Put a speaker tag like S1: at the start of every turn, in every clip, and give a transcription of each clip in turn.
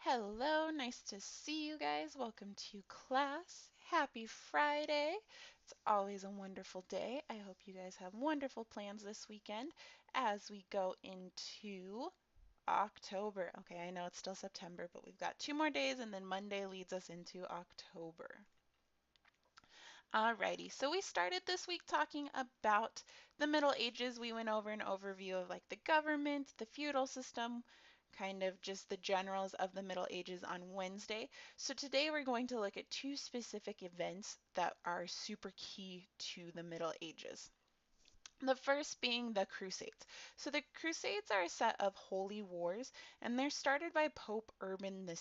S1: Hello, nice to see you guys. Welcome to class. Happy Friday. It's always a wonderful day. I hope you guys have wonderful plans this weekend as we go into October. Okay, I know it's still September, but we've got 2 more days and then Monday leads us into October. Alrighty, so we started this week talking about the Middle Ages. We went over an overview of like the government, the feudal system, kind of just the generals of the Middle Ages on Wednesday. So today we're going to look at two specific events that are super key to the Middle Ages. The first being the Crusades. So the Crusades are a set of holy wars, and they're started by Pope Urban II.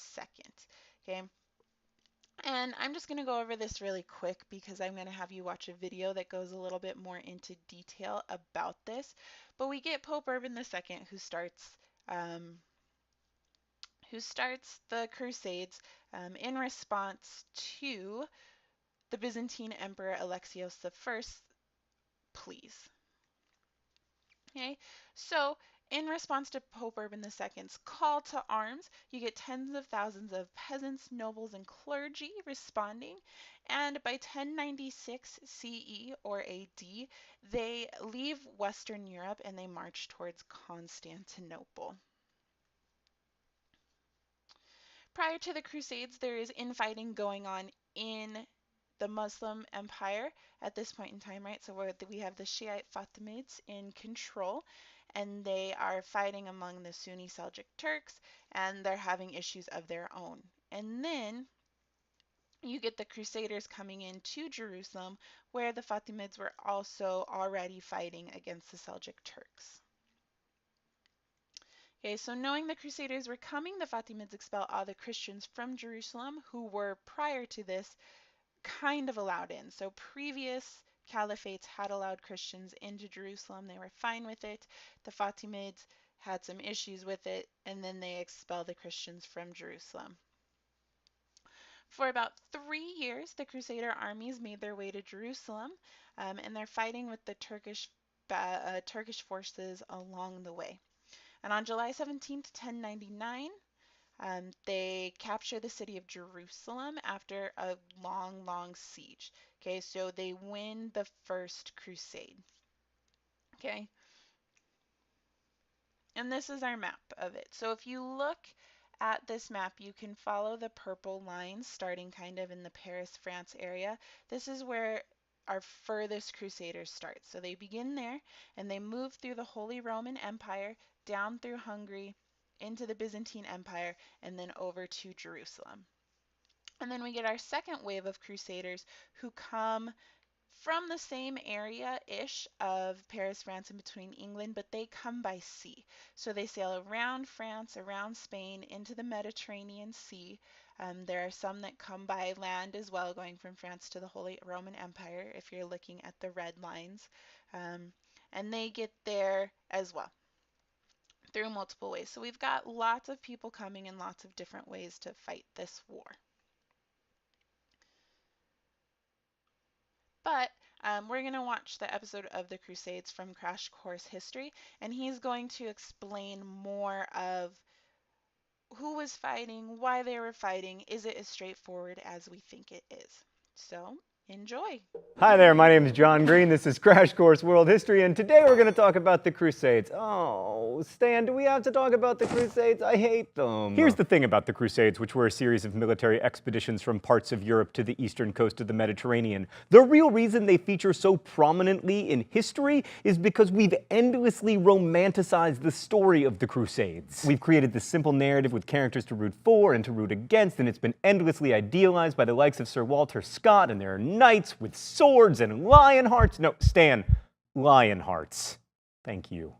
S1: Okay, and I'm just going to go over this really quick because I'm going to have you watch a video that goes a little bit more into detail about this. But we get Pope Urban II um, who starts the Crusades in response to the Byzantine Emperor Alexios I's pleas. Okay, so in response to Pope Urban II's call to arms, you get tens of thousands of peasants, nobles, and clergy responding. And by 1096 CE or AD, they leave Western Europe and they march towards Constantinople. Prior to the Crusades, there is infighting going on in the Muslim Empire at this point in time, right? So we have the Shiite Fatimids in control, and they are fighting among the Sunni Seljuk Turks, and they're having issues of their own. And then you get the Crusaders coming into Jerusalem, where the Fatimids were also already fighting against the Seljuk Turks. Okay, so knowing the Crusaders were coming, the Fatimids expel all the Christians from Jerusalem who were prior to this kind of allowed in. So previous caliphates had allowed Christians into Jerusalem. They were fine with it. The Fatimids had some issues with it, and then they expelled the Christians from Jerusalem. For about 3 years, the Crusader armies made their way to Jerusalem, and they're fighting with the Turkish forces along the way. And on July 17th, 1099, they capture the city of Jerusalem after a long siege. Okay, so they win the first crusade. Okay, and this is our map of it. So if you look at this map, you can follow the purple lines starting kind of in the Paris, France area. This is where our furthest crusaders start. So they begin there and they move through the Holy Roman Empire, down through Hungary, into the Byzantine Empire, and then over to Jerusalem. And then we get our second wave of crusaders who come from the same area-ish of Paris, France, and between England, but they come by sea. So they sail around France, around Spain, into the Mediterranean Sea. There are some that come by land as well, going from France to the Holy Roman Empire, if you're looking at the red lines. And they get there as well through multiple ways. So we've got lots of people coming in lots of different ways to fight this war. But we're going to watch the episode of the Crusades from Crash Course History, and he's going to explain more of who was fighting, why they were fighting. Is it as straightforward as we think it is? So enjoy.
S2: Hi there, my name is John Green. This is Crash Course World History, and today we're going to talk about the Crusades. Oh, Stan, do we have to talk about the Crusades? I hate them. Here's the thing about the Crusades, which were a series of military expeditions from parts of Europe to the eastern coast of the Mediterranean. The real reason they feature so prominently in history is because we've endlessly romanticized the story of the Crusades. We've created this simple narrative with characters to root for and to root against, and it's been endlessly idealized by the likes of Sir Walter Scott, and there are knights with swords and lion hearts. No, Stan, lion hearts. Thank you.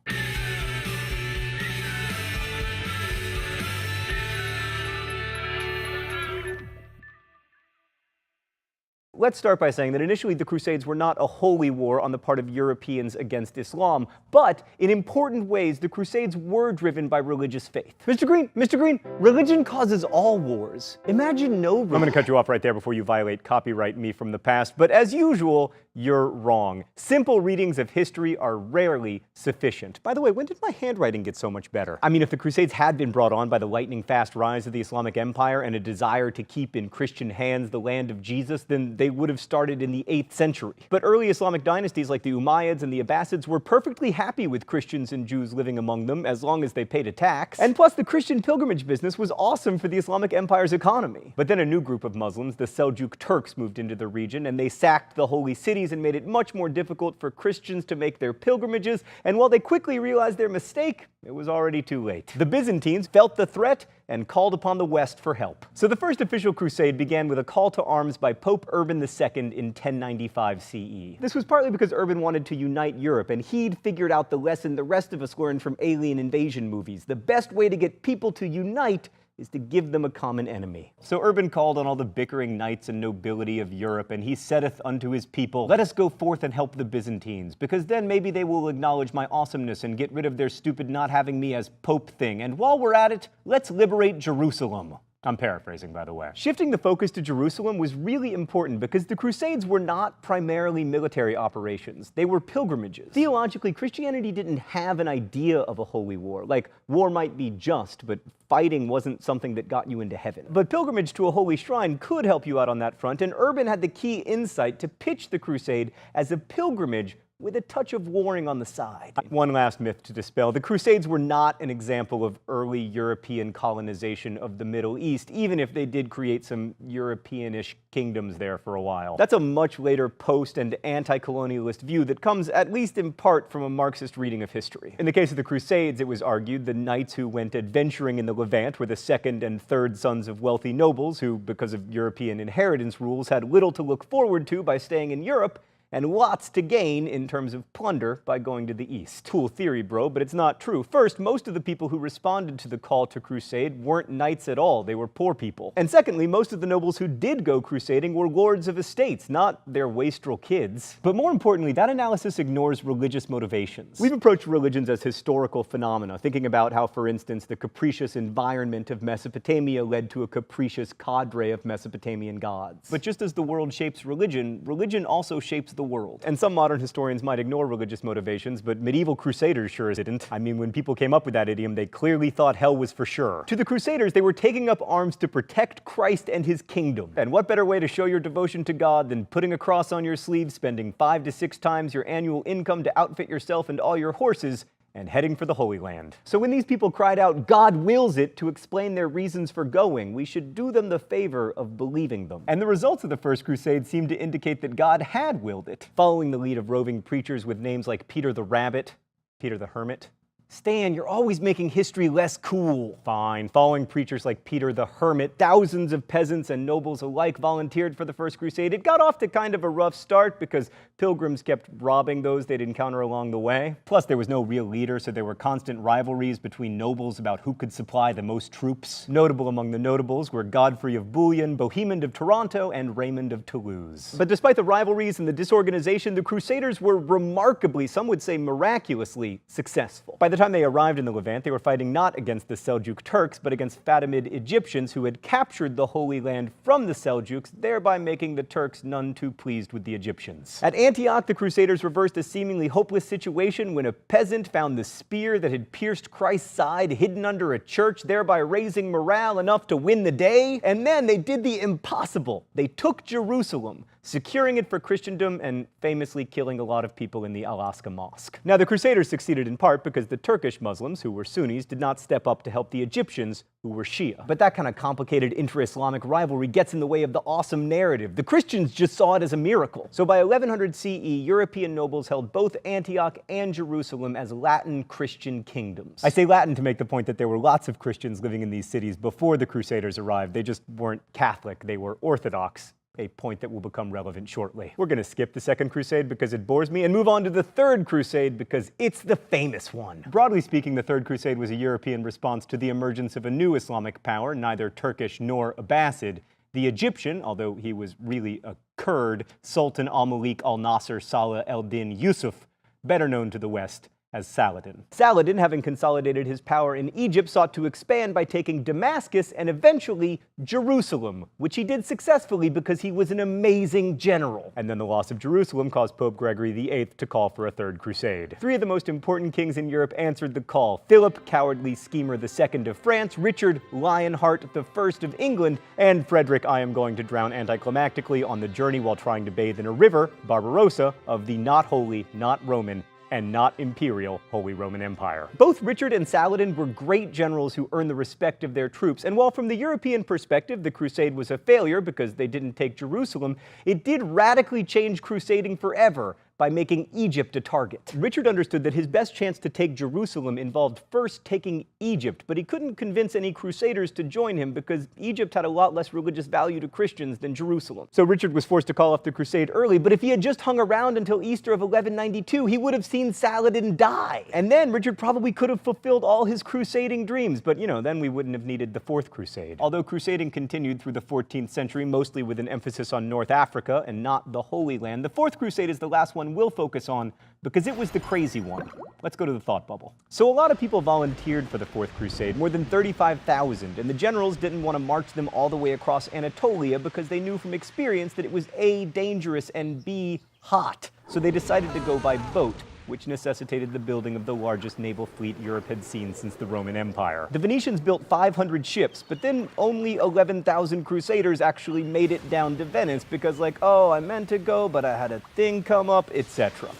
S2: Let's start by saying that initially the Crusades were not a holy war on the part of Europeans against Islam, but in important ways the Crusades were driven by religious faith. Mr. Green, religion causes all wars. Imagine no religion. I'm going to cut you off right there before you violate copyright me from the past, but as usual, you're wrong. Simple readings of history are rarely sufficient. By the way, when did my handwriting get so much better? I mean, if the Crusades had been brought on by the lightning-fast rise of the Islamic Empire and a desire to keep in Christian hands the land of Jesus, then they would have started in the 8th century. But early Islamic dynasties like the Umayyads and the Abbasids were perfectly happy with Christians and Jews living among them as long as they paid a tax. And plus, the Christian pilgrimage business was awesome for the Islamic Empire's economy. But then a new group of Muslims, the Seljuk Turks, moved into the region, and they sacked the holy cities and made it much more difficult for Christians to make their pilgrimages, and while they quickly realized their mistake, it was already too late. The Byzantines felt the threat and called upon the West for help. So the first official crusade began with a call to arms by Pope Urban II in 1095 CE. This was partly because Urban wanted to unite Europe, and he'd figured out the lesson the rest of us learned from alien invasion movies. The best way to get people to unite is to give them a common enemy. So Urban called on all the bickering knights and nobility of Europe, and he saith unto his people, "Let us go forth and help the Byzantines, because then maybe they will acknowledge my awesomeness and get rid of their stupid not having me as Pope thing. And while we're at it, let's liberate Jerusalem." I'm paraphrasing, by the way. Shifting the focus to Jerusalem was really important because the Crusades were not primarily military operations. They were pilgrimages. Theologically, Christianity didn't have an idea of a holy war. Like, war might be just, but fighting wasn't something that got you into heaven. But pilgrimage to a holy shrine could help you out on that front, and Urban had the key insight to pitch the crusade as a pilgrimage with a touch of warring on the side. One last myth to dispel. The Crusades were not an example of early European colonization of the Middle East, even if they did create some European-ish kingdoms there for a while. That's a much later post- and anti-colonialist view that comes, at least in part, from a Marxist reading of history. In the case of the Crusades, it was argued the knights who went adventuring in the Levant were the second and third sons of wealthy nobles who, because of European inheritance rules, had little to look forward to by staying in Europe, and lots to gain in terms of plunder by going to the east. Cool theory, bro, but it's not true. First, most of the people who responded to the call to crusade weren't knights at all. They were poor people. And secondly, most of the nobles who did go crusading were lords of estates, not their wastrel kids. But more importantly, that analysis ignores religious motivations. We've approached religions as historical phenomena, thinking about how, for instance, the capricious environment of Mesopotamia led to a capricious cadre of Mesopotamian gods. But just as the world shapes religion, religion also shapes the world. And some modern historians might ignore religious motivations, but medieval crusaders sure as didn't. I mean, when people came up with that idiom, they clearly thought hell was for sure. To the crusaders, they were taking up arms to protect Christ and his kingdom. And what better way to show your devotion to God than putting a cross on your sleeve, spending 5 to 6 times your annual income to outfit yourself and all your horses, and heading for the Holy Land. So when these people cried out, "God wills it," to explain their reasons for going, we should do them the favor of believing them. And the results of the First Crusade seem to indicate that God had willed it. Following the lead of roving preachers with names like Peter the Rabbit, Peter the Hermit. Stan, you're always making history less cool. Fine. Following preachers like Peter the Hermit, thousands of peasants and nobles alike volunteered for the First Crusade. It got off to kind of a rough start because pilgrims kept robbing those they'd encounter along the way. Plus, there was no real leader, so there were constant rivalries between nobles about who could supply the most troops. Notable among the notables were Godfrey of Bouillon, Bohemond of Toronto, and Raymond of Toulouse. But despite the rivalries and the disorganization, the Crusaders were remarkably, some would say miraculously, successful. By the time they arrived in the Levant, they were fighting not against the Seljuk Turks, but against Fatimid Egyptians who had captured the Holy Land from the Seljuks, thereby making the Turks none too pleased with the Egyptians. At Antioch, the Crusaders reversed a seemingly hopeless situation when a peasant found the spear that had pierced Christ's side hidden under a church, thereby raising morale enough to win the day. And then they did the impossible. They took Jerusalem, securing it for Christendom and famously killing a lot of people in the Al-Aqsa Mosque. Now, the Crusaders succeeded in part because the Turkish Muslims, who were Sunnis, did not step up to help the Egyptians, who were Shia. But that kind of complicated inter-Islamic rivalry gets in the way of the awesome narrative. The Christians just saw it as a miracle. So by 1100 CE, European nobles held both Antioch and Jerusalem as Latin Christian kingdoms. I say Latin to make the point that there were lots of Christians living in these cities before the Crusaders arrived. They just weren't Catholic, they were Orthodox. A point that will become relevant shortly. We're going to skip the Second Crusade because it bores me and move on to the Third Crusade because it's the famous one. Broadly speaking, the Third Crusade was a European response to the emergence of a new Islamic power, neither Turkish nor Abbasid, The Egyptian, although he was really a Kurd, Sultan al-Malik al-Nasser Salah el-Din Yusuf, better known to the West as Saladin. Saladin, having consolidated his power in Egypt, sought to expand by taking Damascus and eventually Jerusalem, which he did successfully because he was an amazing general. And then the loss of Jerusalem caused Pope Gregory VIII to call for a third crusade. Three of the most important kings in Europe answered the call: Philip, cowardly schemer II of France, Richard, Lionheart I of England, and Frederick, I am going to drown anticlimactically on the journey while trying to bathe in a river, Barbarossa, of the not holy, not Roman, and not imperial Holy Roman Empire. Both Richard and Saladin were great generals who earned the respect of their troops, and while from the European perspective the crusade was a failure because they didn't take Jerusalem, it did radically change crusading forever by making Egypt a target. Richard understood that his best chance to take Jerusalem involved first taking Egypt, but he couldn't convince any crusaders to join him because Egypt had a lot less religious value to Christians than Jerusalem. So Richard was forced to call off the crusade early, but if he had just hung around until Easter of 1192, he would have seen Saladin die. And then Richard probably could have fulfilled all his crusading dreams, but then we wouldn't have needed the Fourth Crusade. Although crusading continued through the 14th century, mostly with an emphasis on North Africa and not the Holy Land, the Fourth Crusade is the last one we'll focus on because it was the crazy one. Let's go to the thought bubble. So a lot of people volunteered for the Fourth Crusade, more than 35,000, and the generals didn't want to march them all the way across Anatolia because they knew from experience that it was A, dangerous, and B, hot. So they decided to go by boat, which necessitated the building of the largest naval fleet Europe had seen since the Roman Empire. The Venetians built 500 ships, but then only 11,000 crusaders actually made it down to Venice because oh, I meant to go, but I had a thing come up, etc.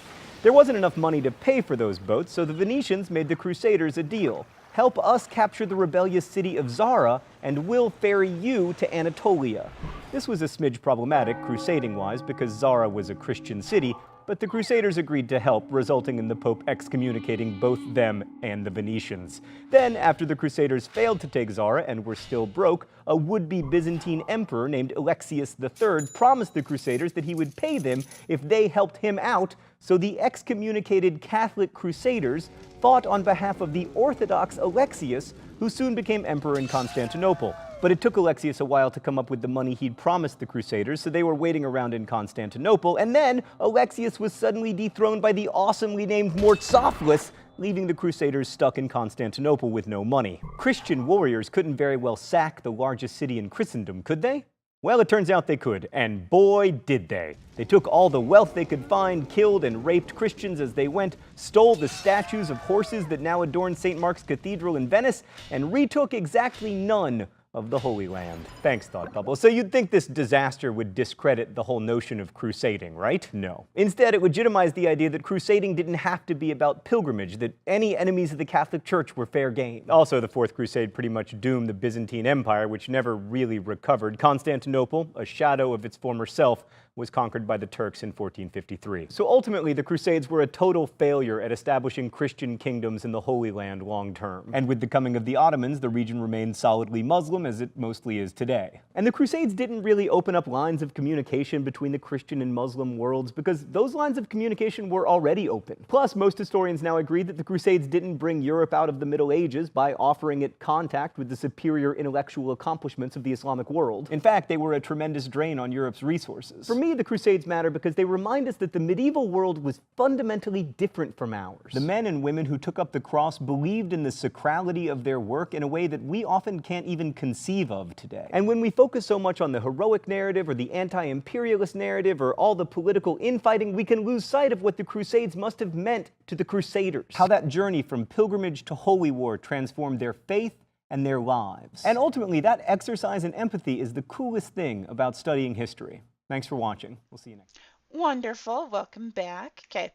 S2: There wasn't enough money to pay for those boats, so the Venetians made the crusaders a deal. Help us capture the rebellious city of Zara, and we'll ferry you to Anatolia. This was a smidge problematic, crusading-wise, because Zara was a Christian city, but the Crusaders agreed to help, resulting in the Pope excommunicating both them and the Venetians. Then, after the Crusaders failed to take Zara and were still broke, a would-be Byzantine emperor named Alexius III promised the Crusaders that he would pay them if they helped him out, so the excommunicated Catholic Crusaders fought on behalf of the Orthodox Alexius, who soon became emperor in Constantinople. But it took Alexius a while to come up with the money he'd promised the Crusaders, so they were waiting around in Constantinople, and then Alexius was suddenly dethroned by the awesomely named Murtzophlus, leaving the Crusaders stuck in Constantinople with no money. Christian warriors couldn't very well sack the largest city in Christendom, could they? Well, it turns out they could, and boy did they. They took all the wealth they could find, killed and raped Christians as they went, stole the statues of horses that now adorn St. Mark's Cathedral in Venice, and retook exactly none of the Holy Land. Thanks, Thought Bubble. So you'd think this disaster would discredit the whole notion of crusading, right? No. Instead, it legitimized the idea that crusading didn't have to be about pilgrimage, that any enemies of the Catholic Church were fair game. Also, the Fourth Crusade pretty much doomed the Byzantine Empire, which never really recovered. Constantinople, a shadow of its former self, was conquered by the Turks in 1453. So ultimately, the Crusades were a total failure at establishing Christian kingdoms in the Holy Land long term. And with the coming of the Ottomans, the region remained solidly Muslim, as it mostly is today. And the Crusades didn't really open up lines of communication between the Christian and Muslim worlds because those lines of communication were already open. Plus, most historians now agree that the Crusades didn't bring Europe out of the Middle Ages by offering it contact with the superior intellectual accomplishments of the Islamic world. In fact, they were a tremendous drain on Europe's resources. For me, the Crusades matter because they remind us that the medieval world was fundamentally different from ours. The men and women who took up the cross believed in the sacrality of their work in a way that we often can't even conceive of today. And when we focus so much on the heroic narrative or the anti-imperialist narrative or all the political infighting, we can lose sight of what the Crusades must have meant to the Crusaders. How that journey from pilgrimage to holy war transformed their faith and their lives. And ultimately, that exercise in empathy is the coolest thing about studying history. Thanks for watching. We'll see you next time.
S1: Wonderful. Welcome back. Okay.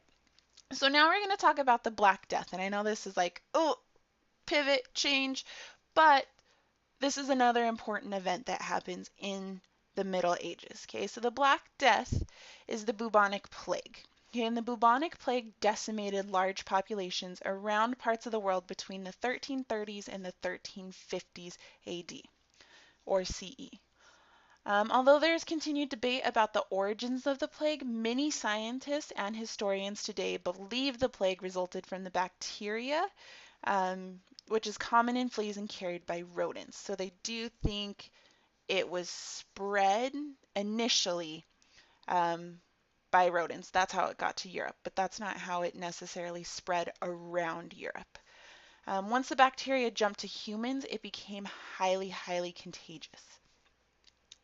S1: So now we're going to talk about the Black Death. And I know this is oh, pivot, change, but this is another important event that happens in the Middle Ages. Okay, so the Black Death is the bubonic plague. Okay, and the bubonic plague decimated large populations around parts of the world between the 1330s and the 1350s AD or CE. Although there is continued debate about the origins of the plague, many scientists and historians today believe the plague resulted from the bacteria, which is common in fleas and carried by rodents. So they do think it was spread initially um, by rodents. That's how it got to Europe, but that's not how it necessarily spread around Europe. Once the bacteria jumped to humans, it became highly, highly contagious.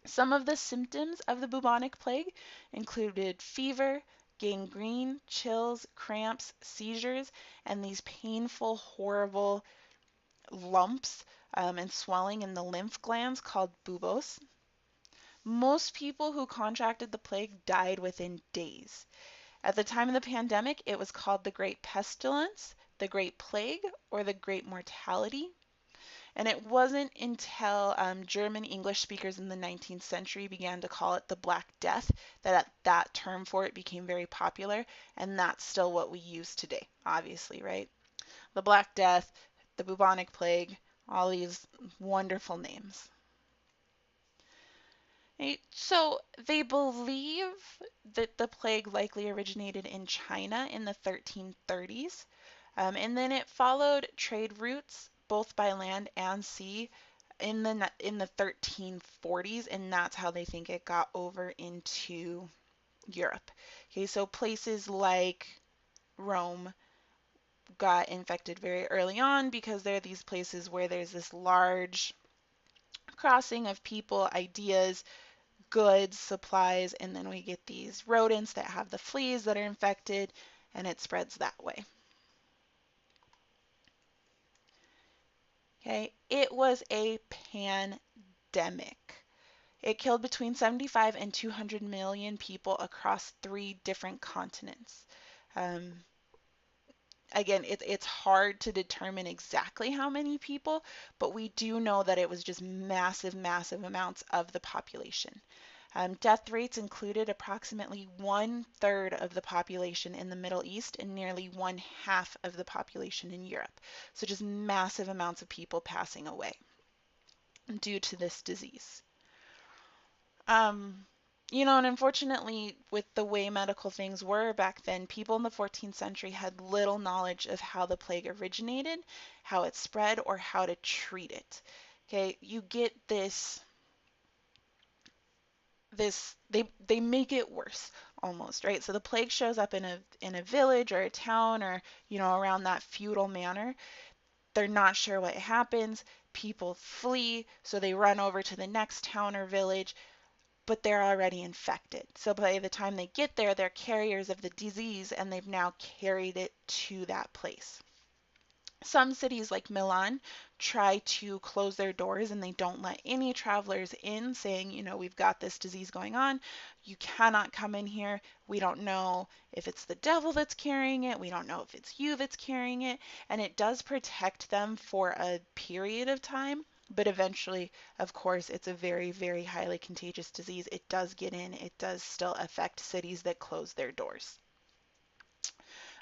S1: Some of the symptoms of the bubonic plague included fever, gangrene, chills, cramps, seizures, and these painful, horrible lumps and swelling in the lymph glands called buboes. Most people who contracted the plague died within days. At the time of the pandemic, it was called the Great Pestilence, the Great Plague, or the Great Mortality. And it wasn't until German English speakers in the 19th century began to call it the Black Death that term for it became very popular. And that's still what we use today, obviously, right? The Black Death, the bubonic plague, all these wonderful names. Right? So they believe that the plague likely originated in China in the 1330s, and then it followed trade routes both by land and sea in the 1340s, and that's how they think it got over into Europe. Okay, so places like Rome got infected very early on because there are these places where there's this large crossing of people, ideas, goods, supplies, and then we get these rodents that have the fleas that are infected, and it spreads that way. Okay, it was a pandemic. It killed between 75 and 200 million people across 3 different continents. Um, Again, it's hard to determine exactly how many people, but we do know that it was just massive, massive amounts of the population. Death rates included approximately 1/3 of the population in the Middle East and nearly 1/2 of the population in Europe. So just massive amounts of people passing away due to this disease. Um, and unfortunately, with the way medical things were back then, people in the 14th century had little knowledge of how the plague originated, how it spread, or how to treat it. Okay, you get they make it worse almost, right? So the plague shows up in a village or a town or around that feudal manor. They're not sure what happens. People flee, so they run over to the next town or village, but they're already infected. So by the time they get there, they're carriers of the disease and they've now carried it to that place. Some cities like Milan try to close their doors and they don't let any travelers in, saying, we've got this disease going on. You cannot come in here. We don't know if it's the devil that's carrying it. We don't know if it's you that's carrying it. And it does protect them for a period of time. But eventually, of course, it's a very, very highly contagious disease. It does get in. It does still affect cities that close their doors.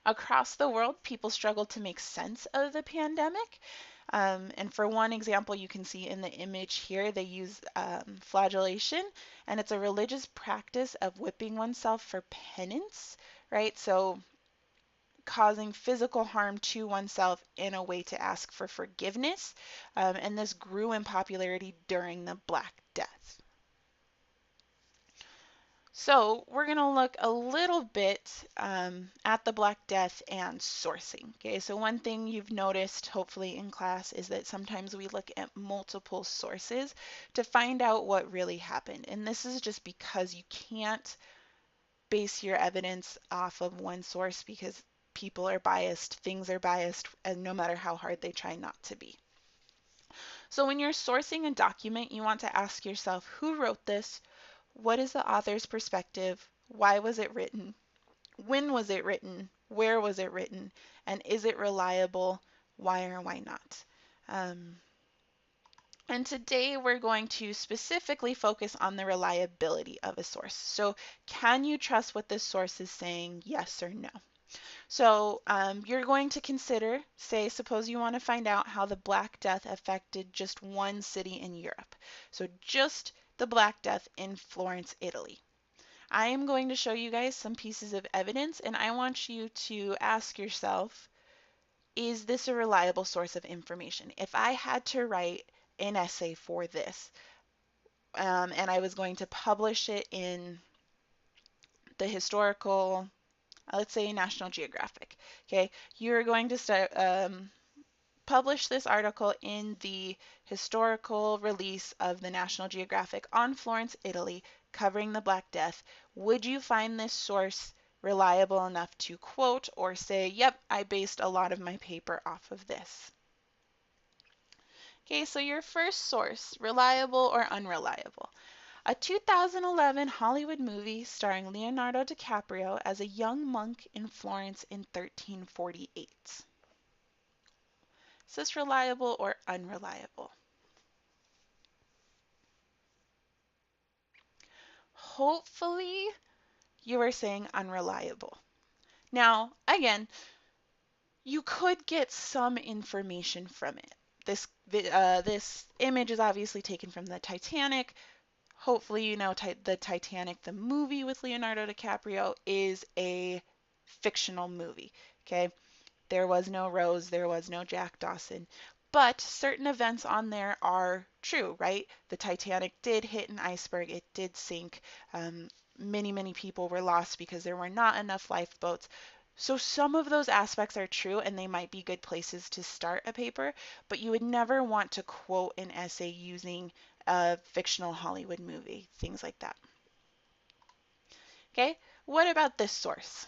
S1: Across the world, people struggle to make sense of the pandemic. And for one example, you can see in the image here, they use flagellation, and it's a religious practice of whipping oneself for penance, right? So causing physical harm to oneself in a way to ask for forgiveness. And this grew in popularity during the Black Death. So we're going to look a little bit at the Black Death and sourcing. Okay, so one thing you've noticed hopefully in class is that sometimes we look at multiple sources to find out what really happened. And this is just because you can't base your evidence off of one source because people are biased, things are biased, and no matter how hard they try not to be. So when you're sourcing a document, you want to ask yourself, who wrote this? What is the author's perspective? Why was it written? When was it written? Where was it written? And is it reliable? Why or why not? Um, and today we're going to specifically focus on the reliability of a source. So can you trust what this source is saying, yes or no? So you're going to consider, say, suppose you want to find out how the Black Death affected just one city in Europe. So just the Black Death in Florence, Italy. I am going to show you guys some pieces of evidence, and I want you to ask yourself, is this a reliable source of information? If I had to write an essay for this, and I was going to publish it in the historical, let's say National Geographic. Okay, you're going to start publish this article in the historical release of the National Geographic on Florence, Italy, covering the Black Death. Would you find this source reliable enough to quote or say, yep, I based a lot of my paper off of this? Okay, so your first source, reliable or unreliable? A 2011 Hollywood movie starring Leonardo DiCaprio as a young monk in Florence in 1348. Is this reliable or unreliable? Hopefully, you are saying unreliable. Now, again, you could get some information from it. This image is obviously taken from the Titanic. Hopefully, you know the Titanic, the movie with Leonardo DiCaprio, is a fictional movie. Okay, there was no Rose, there was no Jack Dawson. But certain events on there are true, right? The Titanic did hit an iceberg, it did sink. Um, many people were lost because there were not enough lifeboats. So some of those aspects are true and they might be good places to start a paper, but you would never want to quote an essay using a fictional Hollywood movie, things like that. Okay, what about this source?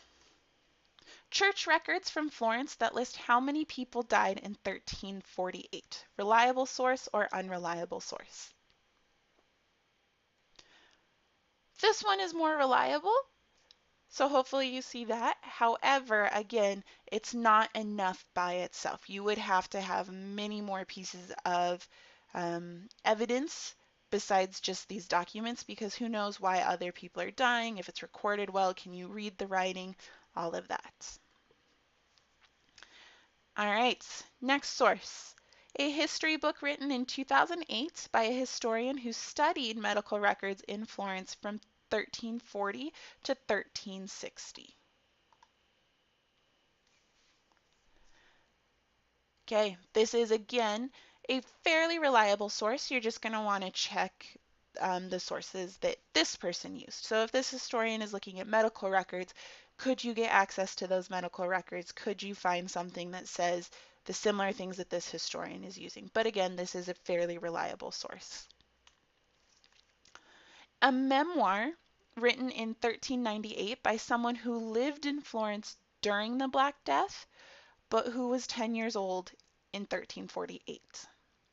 S1: Church records from Florence that list how many people died in 1348. Reliable source or unreliable source? This one is more reliable, so hopefully you see that. However, again, it's not enough by itself. You would have to have many more pieces of evidence besides just these documents, because who knows why other people are dying, if it's recorded well, can you read the writing, all of that. All right, next source. A history book written in 2008 by a historian who studied medical records in Florence from 1340 to 1360. Okay, this is again a fairly reliable source. You're just going to want to check the sources that this person used. So if this historian is looking at medical records, could you get access to those medical records? Could you find something that says the similar things that this historian is using? But again, this is a fairly reliable source. A memoir written in 1398 by someone who lived in Florence during the Black Death but who was 10 years old in 1348.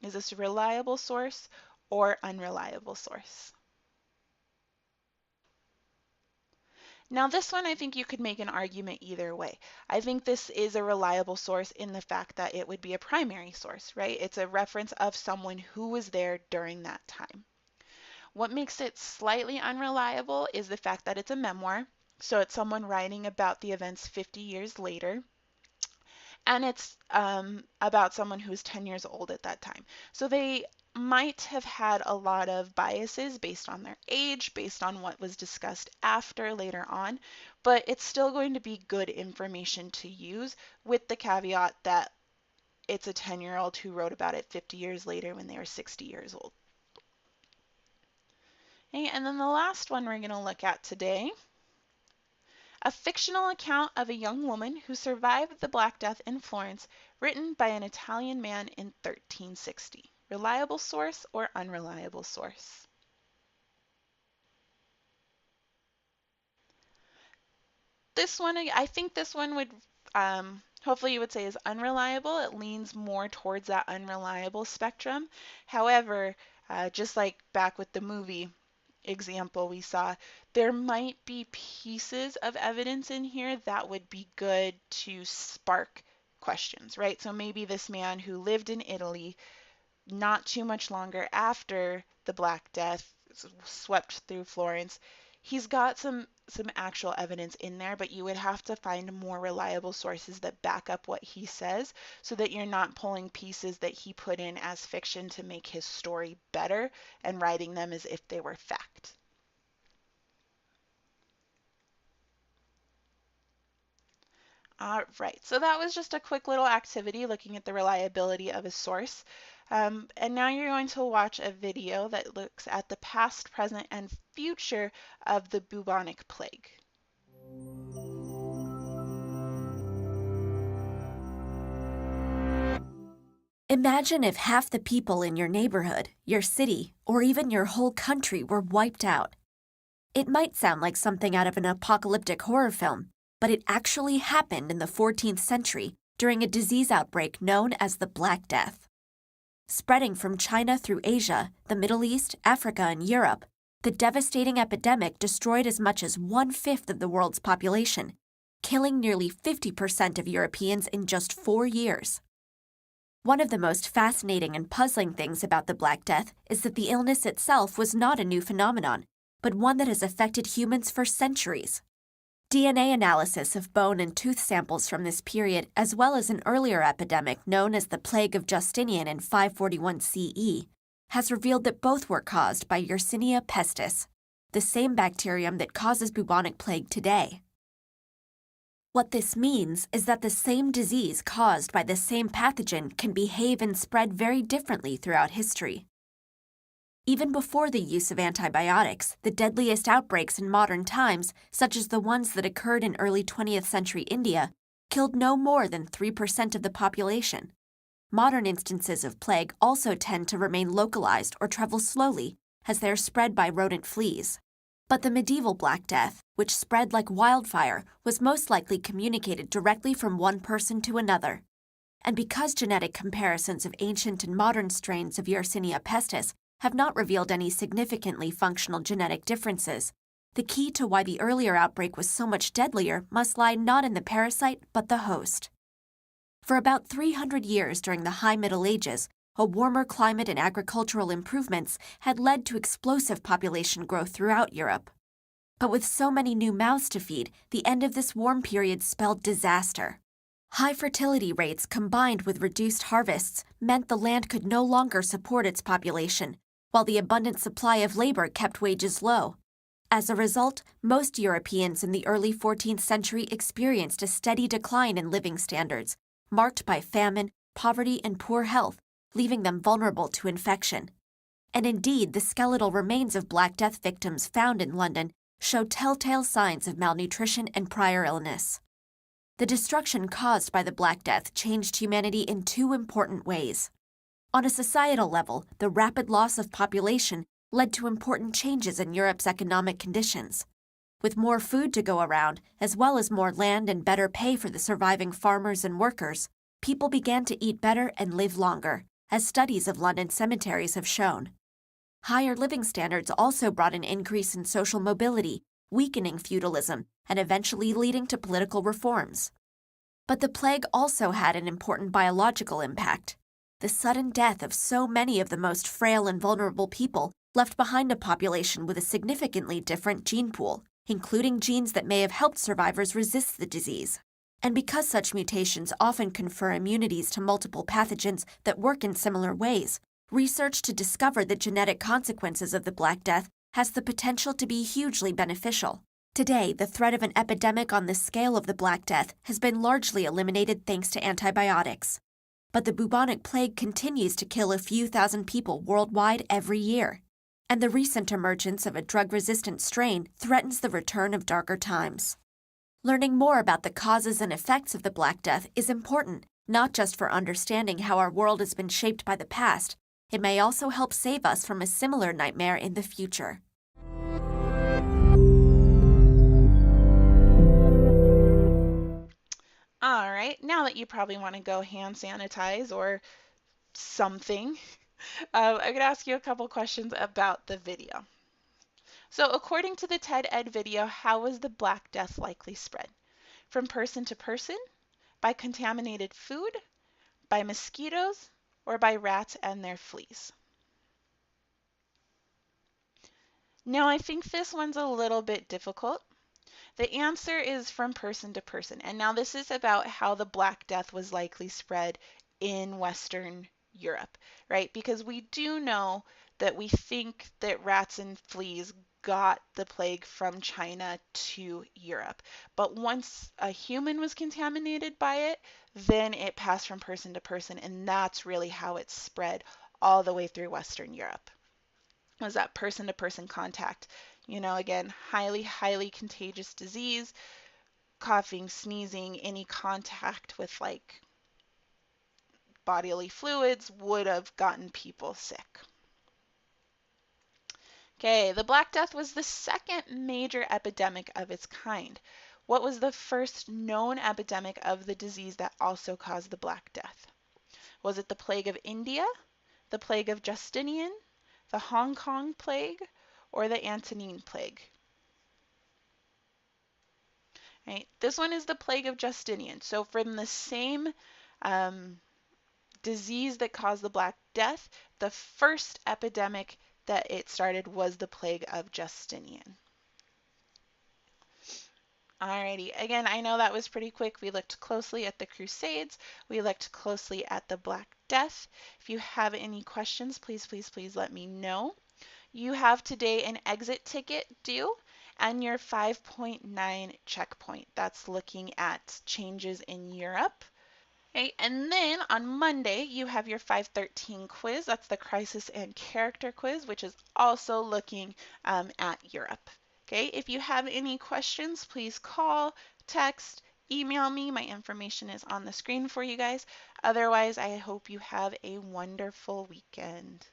S1: Is this a reliable source or unreliable source? Now, this one, I think you could make an argument either way. I think this is a reliable source in the fact that it would be a primary source, right? It's a reference of someone who was there during that time. What makes it slightly unreliable is the fact that it's a memoir. So it's someone writing about the events 50 years later. And it's about someone who was 10 years old at that time. So they might have had a lot of biases based on their age, based on what was discussed after later on, but it's still going to be good information to use with the caveat that it's a 10-year-old who wrote about it 50 years later when they were 60 years old. Okay, and then the last one we're going to look at today, a fictional account of a young woman who survived the Black Death in Florence, written by an Italian man in 1360. Reliable source or unreliable source? This one, I think this one would, hopefully you would say is unreliable. It leans more towards that unreliable spectrum. However, just like back with the movie example we saw, there might be pieces of evidence in here that would be good to spark questions, right? So maybe this man who lived in Italy not too much longer after the Black Death swept through Florence, he's got some actual evidence in there, but you would have to find more reliable sources that back up what he says so that you're not pulling pieces that he put in as fiction to make his story better and writing them as if they were fact. All right, so that was just a quick little activity looking at the reliability of a source. And now you're going to watch a video that looks at the past, present, and future of the bubonic plague.
S3: Imagine if half the people in your neighborhood, your city, or even your whole country were wiped out. It might sound like something out of an apocalyptic horror film, but it actually happened in the 14th century during a disease outbreak known as the Black Death. Spreading from China through Asia, the Middle East, Africa, and Europe, the devastating epidemic destroyed as much as 1/5 of the world's population, killing nearly 50% of Europeans in just 4 years. One of the most fascinating and puzzling things about the Black Death is that the illness itself was not a new phenomenon, but one that has affected humans for centuries. DNA analysis of bone and tooth samples from this period, as well as an earlier epidemic known as the Plague of Justinian in 541 CE, has revealed that both were caused by Yersinia pestis, the same bacterium that causes bubonic plague today. What this means is that the same disease caused by the same pathogen can behave and spread very differently throughout history. Even before the use of antibiotics, the deadliest outbreaks in modern times, such as the ones that occurred in early 20th century India, killed no more than 3% of the population. Modern instances of plague also tend to remain localized or travel slowly, as they are spread by rodent fleas. But the medieval Black Death, which spread like wildfire, was most likely communicated directly from one person to another. And because genetic comparisons of ancient and modern strains of Yersinia pestis have not revealed any significantly functional genetic differences, the key to why the earlier outbreak was so much deadlier must lie not in the parasite, but the host. For about 300 years during the High Middle Ages, a warmer climate and agricultural improvements had led to explosive population growth throughout Europe. But with so many new mouths to feed, the end of this warm period spelled disaster. High fertility rates combined with reduced harvests meant the land could no longer support its population, while the abundant supply of labor kept wages low. As a result, most Europeans in the early 14th century experienced a steady decline in living standards, marked by famine, poverty, and poor health, leaving them vulnerable to infection. And indeed, the skeletal remains of Black Death victims found in London show telltale signs of malnutrition and prior illness. The destruction caused by the Black Death changed humanity in two important ways. On a societal level, the rapid loss of population led to important changes in Europe's economic conditions. With more food to go around, as well as more land and better pay for the surviving farmers and workers, people began to eat better and live longer, as studies of London cemeteries have shown. Higher living standards also brought an increase in social mobility, weakening feudalism, and eventually leading to political reforms. But the plague also had an important biological impact. The sudden death of so many of the most frail and vulnerable people left behind a population with a significantly different gene pool, including genes that may have helped survivors resist the disease. And because such mutations often confer immunities to multiple pathogens that work in similar ways, research to discover the genetic consequences of the Black Death has the potential to be hugely beneficial. Today, the threat of an epidemic on the scale of the Black Death has been largely eliminated thanks to antibiotics. But the bubonic plague continues to kill a few thousand people worldwide every year. And the recent emergence of a drug-resistant strain threatens the return of darker times. Learning more about the causes and effects of the Black Death is important, not just for understanding how our world has been shaped by the past. It may also help save us from a similar nightmare in the future.
S1: All right, now that you probably want to go hand sanitize or something, I'm going to ask you a couple questions about the video. So according to the TED Ed video, how was the Black Death likely spread? From person to person? By contaminated food? By mosquitoes? Or by rats and their fleas? Now I think this one's a little bit difficult. The answer is from person to person. And now this is about how the Black Death was likely spread in Western Europe, right? Because we do know that we think that rats and fleas got the plague from China to Europe. But once a human was contaminated by it, then it passed from person to person, and that's really how it spread all the way through Western Europe. Was that person to person contact? Again, highly, highly contagious disease, coughing, sneezing, any contact with like bodily fluids would have gotten people sick. Okay, the Black Death was the second major epidemic of its kind. What was the first known epidemic of the disease that also caused the Black Death? Was it the plague of India, the plague of Justinian, the Hong Kong plague, or the Antonine plague? Right? This one is the plague of Justinian. So from the same um, disease that caused the Black Death, the first epidemic that it started was the plague of Justinian. Alrighty, again, I know that was pretty quick. We looked closely at the Crusades. We looked closely at the Black Death. If you have any questions, please, please, please let me know. You have today an exit ticket due and your 5.9 checkpoint. That's looking at changes in Europe. Okay, and then on Monday, you have your 513 quiz. That's the crisis and character quiz, which is also looking at Europe. Okay, if you have any questions, please call, text, email me. My information is on the screen for you guys. Otherwise, I hope you have a wonderful weekend.